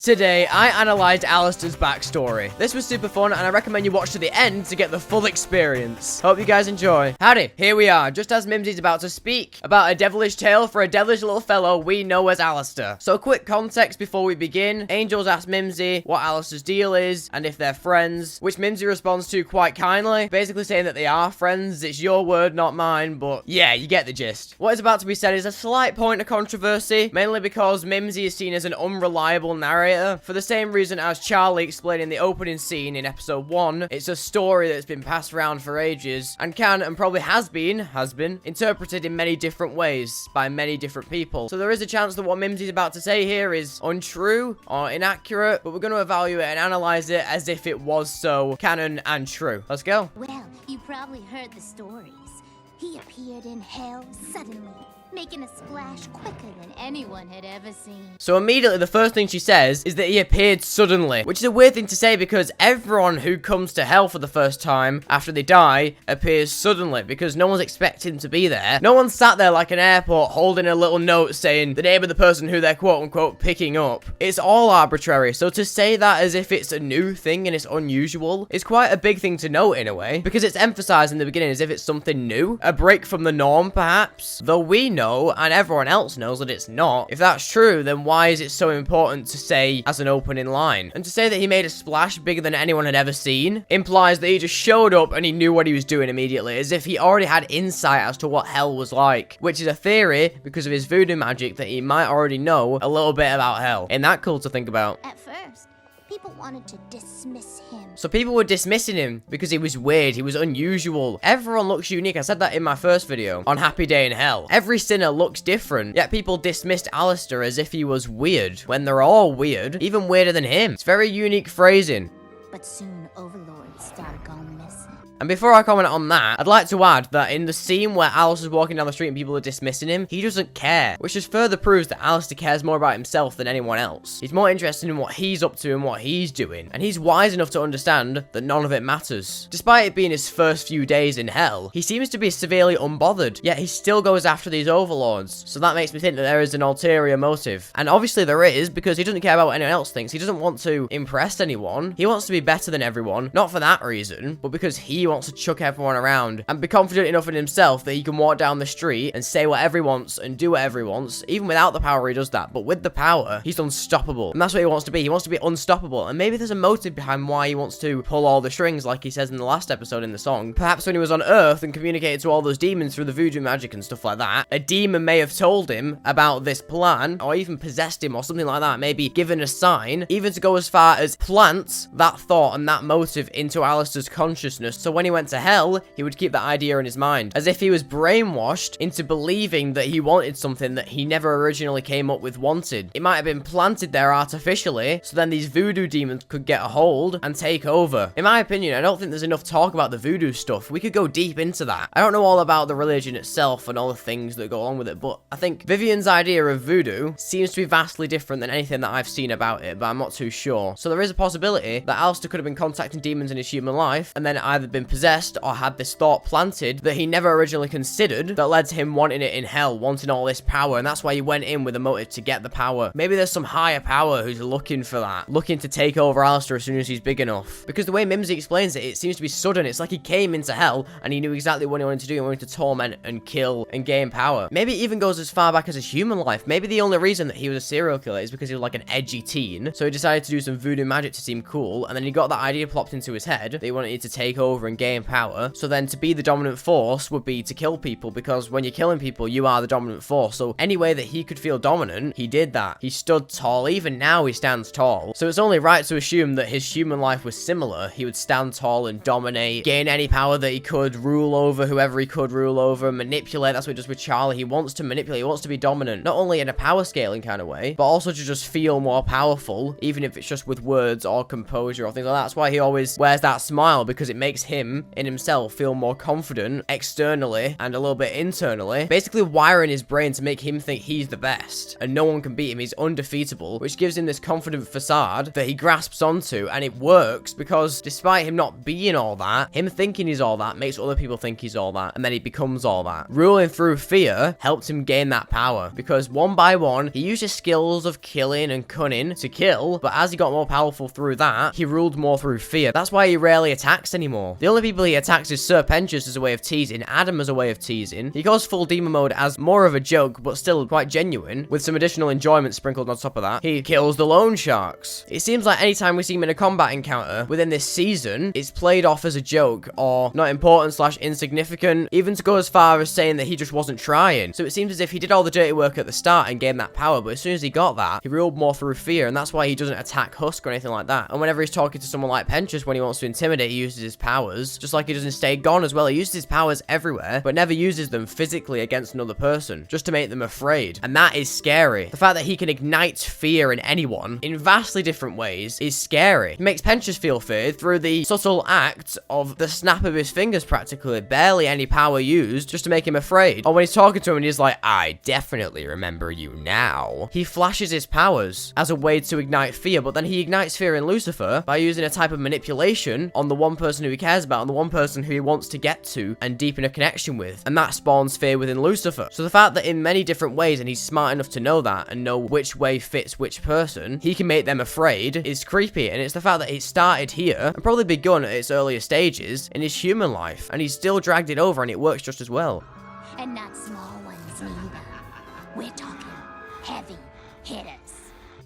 Today, I analysed Alastor's backstory. This was super fun, and I recommend you watch to the end to get the full experience. Hope you guys enjoy. Howdy, here we are, just as Mimzy's about to speak about a devilish tale for a devilish little fellow we know as Alastor. So quick context before we begin. Angels ask Mimzy what Alastor's deal is, and if they're friends, which Mimzy responds to quite kindly, basically saying that they are friends. It's your word, not mine, but yeah, you get the gist. What is about to be said is a slight point of controversy, mainly because Mimzy is seen as an unreliable narrator. For the same reason as Charlie explained in the opening scene in episode 1, it's a story that's been passed around for ages, and can, and probably has been, interpreted in many different ways, by many different people. So there is a chance that what Mimzy's about to say here is untrue, or inaccurate, but we're going to evaluate and analyze it as if it was so canon and true. Let's go. Well, you probably heard the stories. He appeared in hell suddenly, making a splash quicker than anyone had ever seen. So immediately the first thing she says is that he appeared suddenly, which is a weird thing to say because everyone who comes to hell for the first time after they die appears suddenly because no one's expecting to be there. No one sat there like an airport holding a little note saying the name of the person who they're quote unquote picking up. It's all arbitrary, so to say that as if it's a new thing and it's unusual is quite a big thing to note in a way, because it's emphasized in the beginning as if it's something new, a break from the norm perhaps, though we know and everyone else knows that it's not. If that's true, then why is it so important to say as an opening line? And to say that he made a splash bigger than anyone had ever seen implies that he just showed up and he knew what he was doing immediately, as if he already had insight as to what hell was like, which is a theory because of his voodoo magic that he might already know a little bit about hell. Ain't that cool to think about? At first, people wanted to dismiss him. So people were dismissing him because he was weird, he was unusual. Everyone looks unique. I said that in my first video on Happy Day in Hell. Every sinner looks different, yet people dismissed Alastor as if he was weird, when they're all weird, even weirder than him. It's very unique phrasing. But soon overlords started going missing. And before I comment on that, I'd like to add that in the scene where Alastor's walking down the street and people are dismissing him, he doesn't care, which just further proves that Alastor cares more about himself than anyone else. He's more interested in what he's up to and what he's doing, and he's wise enough to understand that none of it matters. Despite it being his first few days in hell, he seems to be severely unbothered, yet he still goes after these overlords, so that makes me think that there is an ulterior motive. And obviously there is, because he doesn't care about what anyone else thinks. He doesn't want to impress anyone. He wants to be better than everyone, not for that reason, but because he wants to chuck everyone around and be confident enough in himself that he can walk down the street and say whatever he wants and do whatever he wants. Even without the power, he does that, but with the power, he's unstoppable, and that's what he wants to be. He wants to be unstoppable, and maybe there's a motive behind why he wants to pull all the strings, like he says in the last episode in the song. Perhaps when he was on Earth and communicated to all those demons through the voodoo magic and stuff like that, a demon may have told him about this plan, or even possessed him or something like that, maybe given a sign, even to go as far as plant that thought and that motive into Alastor's consciousness, so when he went to hell, he would keep that idea in his mind, as if he was brainwashed into believing that he wanted something that he never originally came up with wanted. It might have been planted there artificially, so then these voodoo demons could get a hold and take over. In my opinion, I don't think there's enough talk about the voodoo stuff. We could go deep into that. I don't know all about the religion itself and all the things that go along with it, but I think Vivian's idea of voodoo seems to be vastly different than anything that I've seen about it, but I'm not too sure. So there is a possibility that Alastor could have been contacting demons in his human life, and then either been possessed or had this thought planted that he never originally considered that led to him wanting it in hell, wanting all this power, and that's why he went in with a motive to get the power. Maybe there's some higher power who's looking for that, looking to take over Alastor as soon as he's big enough. Because the way Mimzy explains it, it seems to be sudden. It's like he came into hell and he knew exactly what he wanted to do and wanted to torment and kill and gain power. Maybe it even goes as far back as his human life. Maybe the only reason that he was a serial killer is because he was like an edgy teen, so he decided to do some voodoo magic to seem cool, and then he got that idea plopped into his head that he wanted to take over and gain power. So then to be the dominant force would be to kill people, because when you're killing people, you are the dominant force. So any way that he could feel dominant, he did that. He stood tall. Even now he stands tall. So it's only right to assume that his human life was similar. He would stand tall and dominate, gain any power that he could, rule over whoever he could rule over, manipulate. That's what he does with Charlie. He wants to manipulate. He wants to be dominant, not only in a power scaling kind of way, but also to just feel more powerful, even if it's just with words or composure or things like that. That's why he always wears that smile, because it makes him him, in himself, feel more confident externally and a little bit internally, basically wiring his brain to make him think he's the best, and no one can beat him, he's undefeatable, which gives him this confident facade that he grasps onto, and it works because despite him not being all that, him thinking he's all that makes other people think he's all that, and then he becomes all that. Ruling through fear helped him gain that power, because one by one, he used his skills of killing and cunning to kill, but as he got more powerful through that, he ruled more through fear. That's why he rarely attacks anymore. The only people he attacks is Sir Pentious as a way of teasing, Adam as a way of teasing. He goes full demon mode as more of a joke, but still quite genuine, with some additional enjoyment sprinkled on top of that. He kills the loan sharks. It seems like anytime we see him in a combat encounter within this season, it's played off as a joke, or not important / insignificant, even to go as far as saying that he just wasn't trying. So it seems as if he did all the dirty work at the start and gained that power, but as soon as he got that, he ruled more through fear, and that's why he doesn't attack Husk or anything like that. And whenever he's talking to someone like Pentious, when he wants to intimidate, he uses his powers, just like he does in Stay Gone as well. He uses his powers everywhere, but never uses them physically against another person, just to make them afraid. And that is scary. The fact that he can ignite fear in anyone in vastly different ways is scary. He makes Pentious feel feared through the subtle act of the snap of his fingers, practically, barely any power used, just to make him afraid. Or when he's talking to him and he's like, I definitely remember you now. He flashes his powers as a way to ignite fear, but then he ignites fear in Lucifer by using a type of manipulation on the one person who he cares about, and the one person who he wants to get to and deepen a connection with, and that spawns fear within Lucifer. So the fact that in many different ways, and he's smart enough to know that and know which way fits which person, he can make them afraid is creepy. And it's the fact that it started here and probably begun at its earlier stages in his human life, and he's still dragged it over, and it works just as well. And not small ones neither. We're talking heavy hitters.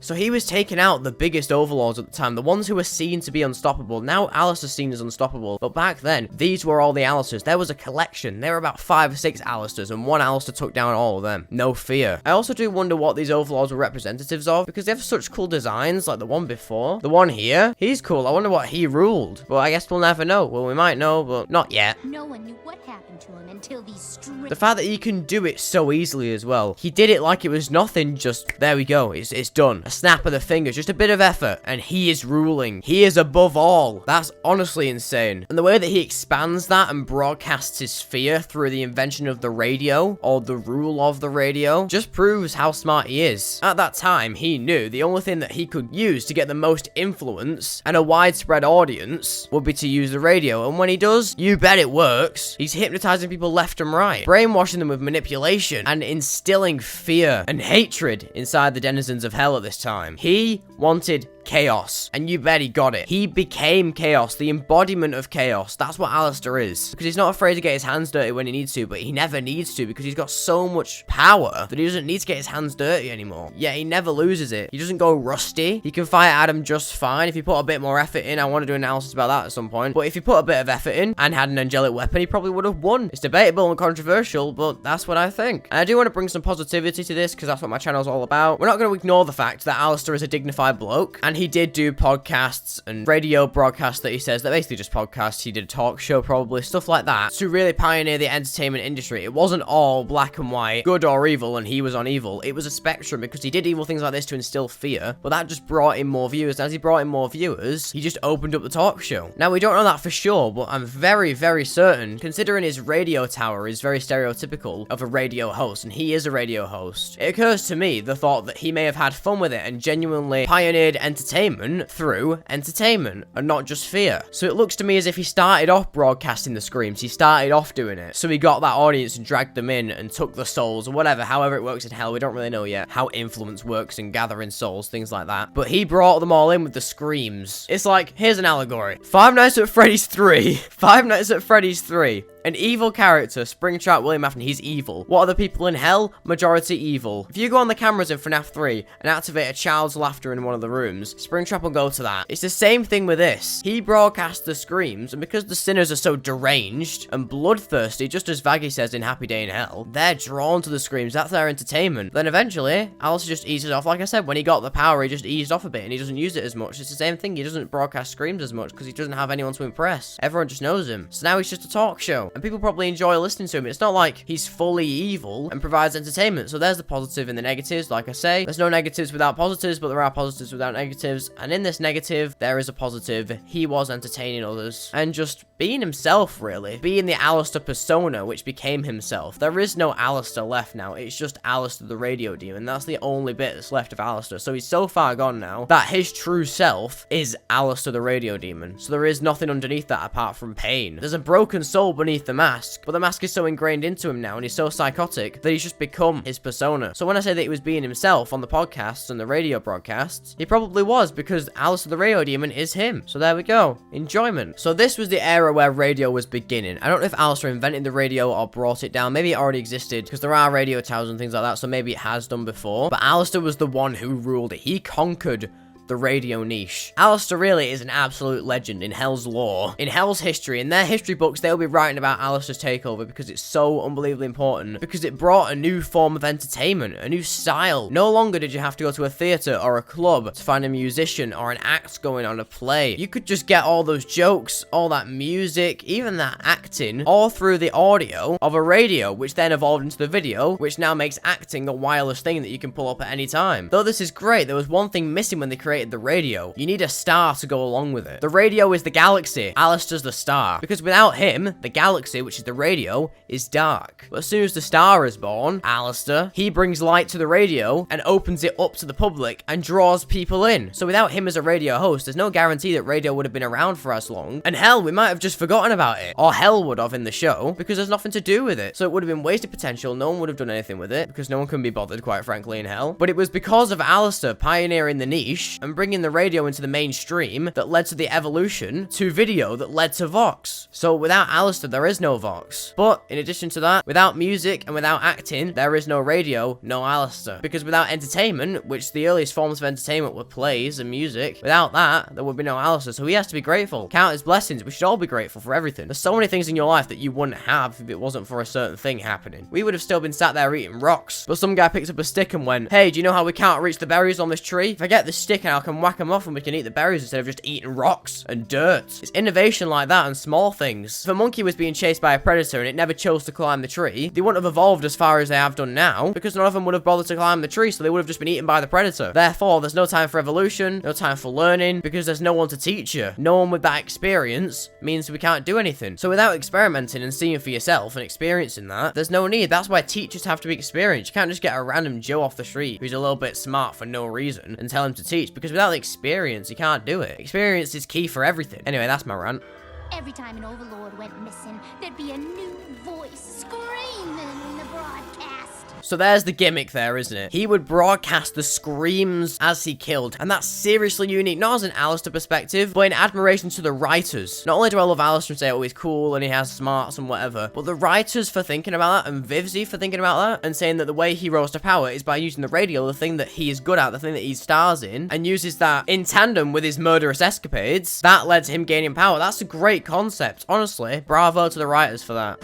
So he was taking out the biggest overlords at the time, the ones who were seen to be unstoppable. Now Alastor's seen as unstoppable, but back then, these were all the Alastors. There was a collection. There were about 5 or 6 Alastors, and one Alastor took down all of them. No fear. I also do wonder what these overlords were representatives of, because they have such cool designs, like the one before. The one here, he's cool. I wonder what he ruled. But I guess we'll never know. Well, we might know, but not yet. No one knew what happened to him until these strict... The fact that he can do it so easily as well. He did it like it was nothing, just, there we go, it's done. A snap of the fingers, just a bit of effort, and he is ruling. He is above all. That's honestly insane. And the way that he expands that and broadcasts his fear through the invention of the radio, or the rule of the radio, just proves how smart he is. At that time, he knew the only thing that he could use to get the most influence and a widespread audience would be to use the radio, and when he does, you bet it works. He's hypnotizing people left and right, brainwashing them with manipulation, and instilling fear and hatred inside the denizens of hell at this time. He wanted chaos, and you bet he got it. He became chaos, the embodiment of chaos. That's what Alastor is, because he's not afraid to get his hands dirty when he needs to, but he never needs to, because he's got so much power that he doesn't need to get his hands dirty anymore. Yeah, he never loses it. He doesn't go rusty. He can fight Adam just fine if you put a bit more effort in. I want to do an analysis about that at some point, but if you put a bit of effort in and had an angelic weapon, he probably would have won. It's debatable and controversial, but that's what I think. And I do want to bring some positivity to this, because that's what my channel's all about. We're not going to ignore the fact that Alastor is a dignified bloke, and he did do podcasts and radio broadcasts that he says that basically just podcasts. He did a talk show, probably stuff like that, to really pioneer the entertainment industry. It wasn't all black and white, good or evil, and he was on evil. It was a spectrum, because he did evil things like this to instill fear, but that just brought in more viewers. And as he brought in more viewers, he just opened up the talk show. Now, we don't know that for sure, but I'm very, very certain, considering his radio tower is very stereotypical of a radio host, and he is a radio host. It occurs to me the thought that he may have had fun with it and genuinely pioneered entertainment through entertainment and not just fear. So it looks to me as if he started off broadcasting the screams. He started off doing it, so he got that audience and dragged them in and took the souls or whatever, however it works in hell. We don't really know yet how influence works and gathering souls, things like that, but he brought them all in with the screams. It's like, here's an allegory. Five Nights at Freddy's 3 Five Nights at Freddy's 3. An evil character, Springtrap William Afton, he's evil. What are the people in hell? Majority evil. If you go on the cameras in FNAF 3 and activate a child's laughter in one of the rooms, Springtrap will go to that. It's the same thing with this. He broadcasts the screams, and because the sinners are so deranged and bloodthirsty, just as Vaggy says in Happy Day in Hell, they're drawn to the screams. That's their entertainment. Then eventually, Alice just eases off. Like I said, when he got the power, he just eased off a bit, and he doesn't use it as much. It's the same thing. He doesn't broadcast screams as much because he doesn't have anyone to impress. Everyone just knows him. So now he's just a talk show. and people probably enjoy listening to him. It's not like he's fully evil and provides entertainment. So there's the positive and the negatives. Like I say, there's no negatives without positives, but there are positives without negatives, and in this negative, there is a positive. He was entertaining others and just being himself, really. Being the Alastor persona, which became himself. There is no Alastor left now. It's just Alastor the radio demon. That's the only bit that's left of Alastor. So he's so far gone now that his true self is Alastor the radio demon. So there is nothing underneath that apart from pain. There's a broken soul beneath the mask, but the mask is so ingrained into him now, and he's so psychotic that he's just become his persona. So when I say that he was being himself on the podcasts and the radio broadcasts, he probably was, because Alastor the radio demon is him. So there we go. Enjoyment. So this was the era where radio was beginning. I don't know if Alastor invented the radio or brought it down. Maybe it already existed, because there are radio towers and things like that, so maybe it has done before. But Alastor was the one who ruled it. He conquered the radio niche. Alastor really is an absolute legend in Hell's lore, in Hell's history. In their history books, they'll be writing about Alastor's takeover because it's so unbelievably important, because it brought a new form of entertainment, a new style. No longer did you have to go to a theater or a club to find a musician or an act going on, a play. You could just get all those jokes, all that music, even that acting, all through the audio of a radio, which then evolved into the video, which now makes acting a wireless thing that you can pull up at any time. Though this is great, there was one thing missing when they created the radio. You need a star to go along with it. The radio is the galaxy. Alastor's the star. Because without him, the galaxy, which is the radio, is dark. But as soon as the star is born, Alastor, he brings light to the radio and opens it up to the public and draws people in. So without him as a radio host, there's no guarantee that radio would have been around for as long. And hell, we might have just forgotten about it. Or hell would have in the show, because there's nothing to do with it. So it would have been wasted potential. No one would have done anything with it, because no one can be bothered, quite frankly, in hell. But it was because of Alastor pioneering the niche and bringing the radio into the mainstream that led to the evolution to video that led to Vox. So without Alastor, there is no Vox. But in addition to that, without music and without acting, there is no radio, no Alastor. Because without entertainment, which the earliest forms of entertainment were plays and music, without that, there would be no Alastor. So he has to be grateful. Count his blessings. We should all be grateful for everything. There's so many things in your life that you wouldn't have if it wasn't for a certain thing happening. We would have still been sat there eating rocks. But some guy picked up a stick and went, hey, do you know how we can't reach the berries on this tree? If I get the stick and I can whack them off and we can eat the berries instead of just eating rocks and dirt. It's innovation like that and small things. If a monkey was being chased by a predator and it never chose to climb the tree, they wouldn't have evolved as far as they have done now, because none of them would have bothered to climb the tree, so they would have just been eaten by the predator. Therefore, there's no time for evolution, no time for learning, because there's no one to teach you. No one with that experience means we can't do anything. So without experimenting and seeing for yourself and experiencing that, there's no need. That's why teachers have to be experienced. You can't just get a random Joe off the street who's a little bit smart for no reason and tell him to teach, because without the experience, you can't do it. Experience is key for everything. Anyway, that's my rant. Every time an overlord went missing, there'd be a new voice screaming in the broadcast. So there's the gimmick there, isn't it? He would broadcast the screams as he killed, and that's seriously unique, not as an Alastor perspective, but in admiration to the writers. Not only do I love Alastor and say, oh, he's cool and he has smarts and whatever, but the writers for thinking about that, and Mimzy for thinking about that, and saying that the way he rose to power is by using the radio, the thing that he is good at, the thing that he stars in, and uses that in tandem with his murderous escapades. That led to him gaining power. That's a great concept. Honestly, bravo to the writers for that.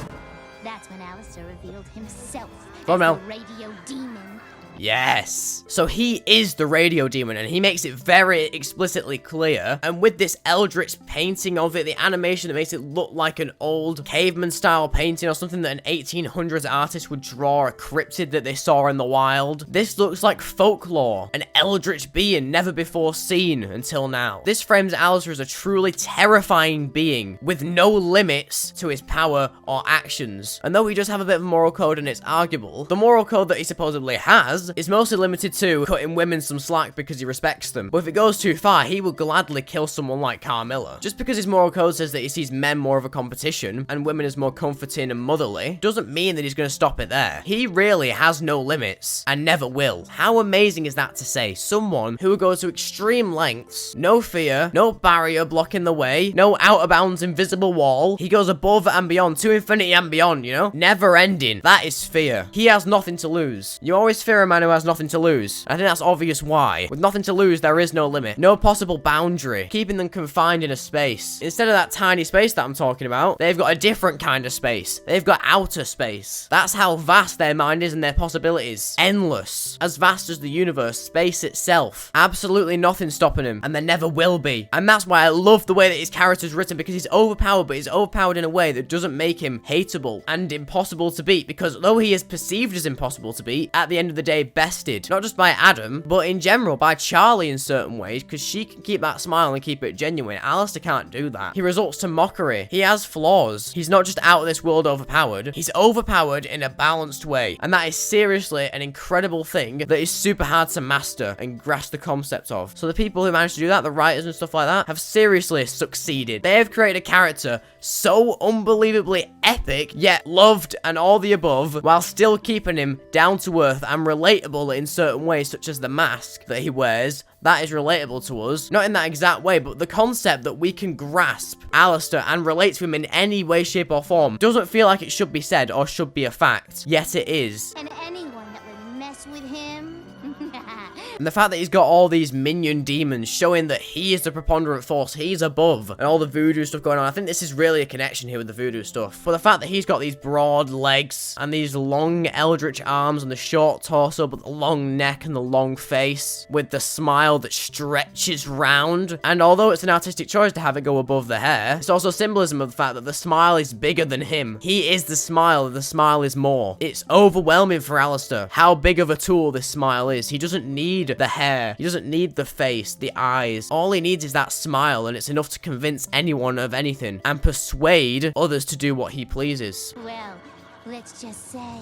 That's when Alastor revealed himself Go on, as Mel. the radio demon. Yes. So he is the radio demon, and he makes it very explicitly clear. And with this eldritch painting of it, the animation that makes it look like an old caveman style painting or something that an 1800s artist would draw, a cryptid that they saw in the wild. This looks like folklore, an eldritch being never before seen until now. This frames Alastor as a truly terrifying being with no limits to his power or actions. And though he does have a bit of a moral code and it's arguable, the moral code that he supposedly has is mostly limited to cutting women some slack because he respects them. But if it goes too far, he will gladly kill someone like Carmilla. Just because his moral code says that he sees men more of a competition and women as more comforting and motherly, doesn't mean that he's going to stop it there. He really has no limits and never will. How amazing is that to say? Someone who would go to extreme lengths, no fear, no barrier blocking the way, no out of bounds invisible wall. He goes above and beyond, to infinity and beyond, you know? Never ending. That is fear. He has nothing to lose. You always fear a man man who has nothing to lose. I think that's obvious why. With nothing to lose, there is no limit. No possible boundary, keeping them confined in a space. Instead of that tiny space that I'm talking about, they've got a different kind of space. They've got outer space. That's how vast their mind is and their possibilities. Endless. As vast as the universe, space itself. Absolutely nothing stopping him, and there never will be. And that's why I love the way that his character's written, because he's overpowered, but he's overpowered in a way that doesn't make him hateable and impossible to beat, because though he is perceived as impossible to beat, at the end of the day, bested. Not just by Adam, but in general, by Charlie in certain ways, because she can keep that smile and keep it genuine. Alastor can't do that. He resorts to mockery. He has flaws. He's not just out of this world overpowered. He's overpowered in a balanced way, and that is seriously an incredible thing that is super hard to master and grasp the concept of. So the people who managed to do that, the writers and stuff like that, have seriously succeeded. They have created a character so unbelievably epic, yet loved and all the above, while still keeping him down to earth and relatable in certain ways, such as the mask that he wears. That is relatable to us. Not in that exact way, but the concept that we can grasp Alastor and relate to him in any way, shape, or form doesn't feel like it should be said or should be a fact. Yet it is. And anyone that would mess with him. And the fact that he's got all these minion demons showing that he is the preponderant force, he's above, and all the voodoo stuff going on. I think this is really a connection here with the voodoo stuff. But the fact that he's got these broad legs and these long eldritch arms and the short torso, but the long neck and the long face with the smile that stretches round. And although it's an artistic choice to have it go above the hair, it's also symbolism of the fact that the smile is bigger than him. He is the smile is more. It's overwhelming for Alastor how big of a tool this smile is. He doesn't need the hair. He doesn't need the face, the eyes. All he needs is that smile, and it's enough to convince anyone of anything and persuade others to do what he pleases. Well, let's just say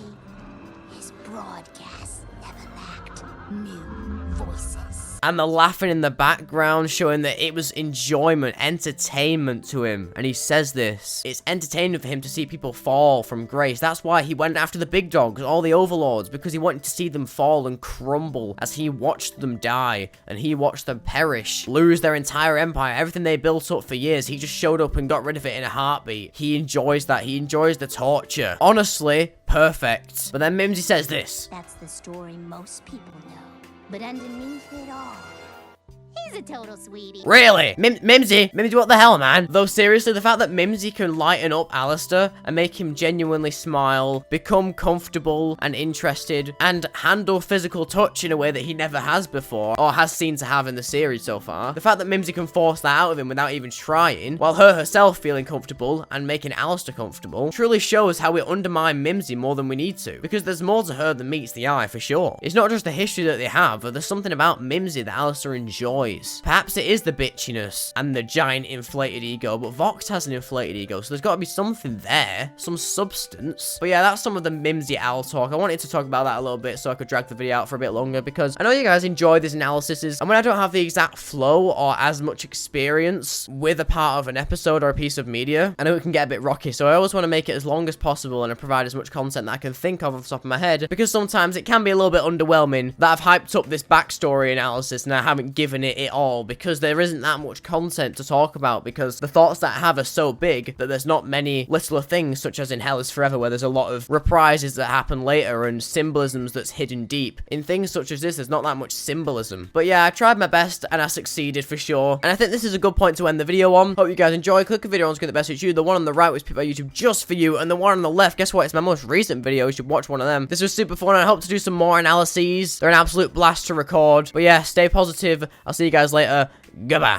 his broadcast never lacked new voices. And the laughing in the background showing that it was enjoyment, entertainment to him. And he says this. It's entertaining for him to see people fall from grace. That's why he went after the big dogs, all the overlords, because he wanted to see them fall and crumble as he watched them die. And he watched them perish, lose their entire empire, everything they built up for years. He just showed up and got rid of it in a heartbeat. He enjoys that. He enjoys the torture. Honestly, perfect. But then Mimzy says this. That's the story most people know. But underneath it all, he's a total sweetie. Really? Mimzy, what the hell, man? Though seriously, the fact that Mimzy can lighten up Alastor and make him genuinely smile, become comfortable and interested, and handle physical touch in a way that he never has before, or has seemed to have in the series so far. The fact that Mimzy can force that out of him without even trying, while her herself feeling comfortable and making Alastor comfortable, truly shows how we undermine Mimzy more than we need to. Because there's more to her than meets the eye, for sure. It's not just the history that they have, but there's something about Mimzy that Alastor enjoys. Perhaps it is the bitchiness and the giant inflated ego, but Vox has an inflated ego, so there's got to be something there, some substance. But yeah, that's some of the Mimzy Al talk. I wanted to talk about that a little bit so I could drag the video out for a bit longer, because I know you guys enjoy these analyses, and when I don't have the exact flow or as much experience with a part of an episode or a piece of media, I know it can get a bit rocky, so I always want to make it as long as possible and provide as much content that I can think of off the top of my head, because sometimes it can be a little bit underwhelming that I've hyped up this backstory analysis and I haven't given it all, because there isn't that much content to talk about, because the thoughts that I have are so big that there's not many littler things, such as in Hell is Forever, where there's a lot of reprises that happen later and symbolisms that's hidden deep. In things such as this, there's not that much symbolism. But yeah, I tried my best and I succeeded for sure, and I think this is a good point to end the video on. Hope you guys enjoy. Click the video on screen that best suits you. The one on the right was picked by YouTube just for you, and the one on the left, guess what, it's my most recent video. You should watch one of them. This was super fun, and I hope to do some more analyses. They're an absolute blast to record. But yeah, stay positive. I'll see you guys later. Goodbye.